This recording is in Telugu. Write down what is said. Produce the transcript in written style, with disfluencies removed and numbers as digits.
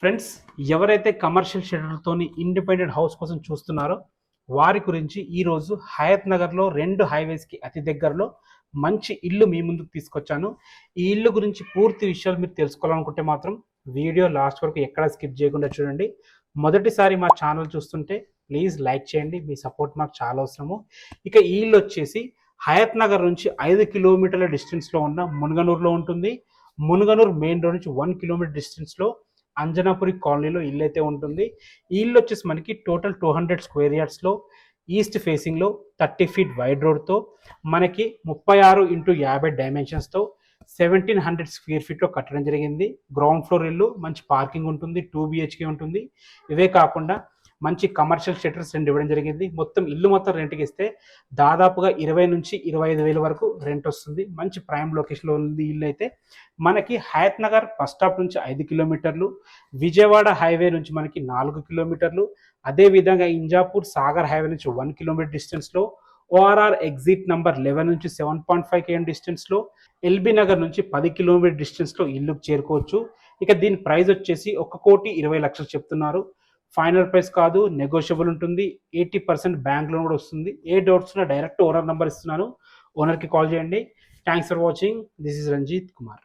ఫ్రెండ్స్, ఎవరైతే కమర్షియల్ షెల్టర్‌తోని ఇండిపెండెంట్ హౌస్ కోసం చూస్తున్నారో వారి గురించి ఈరోజు హయత్ నగర్‌లో 2 హైవేస్‌కి అతి దగ్గరలో మంచి ఇల్లు మీ ముందుకు తీసుకొచ్చాను. ఈ ఇల్లు గురించి పూర్తి విషయాలు మీరు తెలుసుకోవాలనుకుంటే మాత్రం వీడియో లాస్ట్ వరకు ఎక్కడా స్కిప్ చేయకుండా చూడండి. మొదటిసారి మా ఛానల్ చూస్తుంటే ప్లీజ్ లైక్ చేయండి. మీ సపోర్ట్ మాకు చాలా అవసరము. ఇక ఈ ఇల్లు వచ్చేసి హయత్ నగర్ నుంచి 5 కిలోమీటర్ల డిస్టెన్స్‌లో ఉన్న మునుగనూరులో ఉంటుంది. మునుగనూరు మెయిన్ రోడ్ నుంచి 1 కిలోమీటర్ డిస్టెన్స్‌లో అంజనాపురి కాలనీలో ఇల్లు అయితే ఉంటుంది. ఈ ఇల్లు వచ్చేసి మనకి టోటల్ 200 స్క్వేర్ యార్డ్స్లో ఈస్ట్ ఫేసింగ్లో 30 ఫీట్ వైడ్ రోడ్తో మనకి 36x50 డైమెన్షన్స్తో 1700 స్క్వేర్ ఫీట్లో కట్టడం జరిగింది. గ్రౌండ్ ఫ్లోర్ ఇల్లు, మంచి పార్కింగ్ ఉంటుంది, 2 బిహెచ్కే ఉంటుంది. ఇవే కాకుండా మంచి కమర్షియల్ షెటర్స్ 2 ఇవ్వడం జరిగింది. మొత్తం ఇల్లు మొత్తం రెంట్కి ఇస్తే దాదాపుగా 20 నుంచి 25,000 వరకు రెంట్ వస్తుంది. మంచి ప్రైమ్ లొకేషన్లో ఉంది ఇల్లు అయితే. మనకి హయత్ నగర్ బస్ స్టాప్ నుంచి 5 కిలోమీటర్లు, విజయవాడ హైవే నుంచి మనకి 4 కిలోమీటర్లు, అదేవిధంగా ఇంజాపూర్ సాగర్ హైవే నుంచి 1 కిలోమీటర్ డిస్టెన్స్లో, ఓఆర్ఆర్ ఎగ్జిట్ నంబర్ 11 నుంచి 7.5 km డిస్టెన్స్లో, ఎల్బీ నగర్ నుంచి 10 కిలోమీటర్ డిస్టెన్స్లో ఇల్లుకు చేరుకోవచ్చు. ఇక దీని ప్రైస్ వచ్చేసి 1,20,00,000 చెప్తున్నారు. ఫైనల్ ప్రైస్ కాదు, నెగోషియబుల్ ఉంటుంది. 80% బ్యాంక్ లోన్ కూడా వస్తుంది. ఏ డౌట్స్ ఉన్నా డైరెక్ట్ ఓనర్ నెంబర్ ఇస్తున్నాను, ఓనర్కి కాల్ చేయండి. Thanks for watching. This is Ranjith Kumar.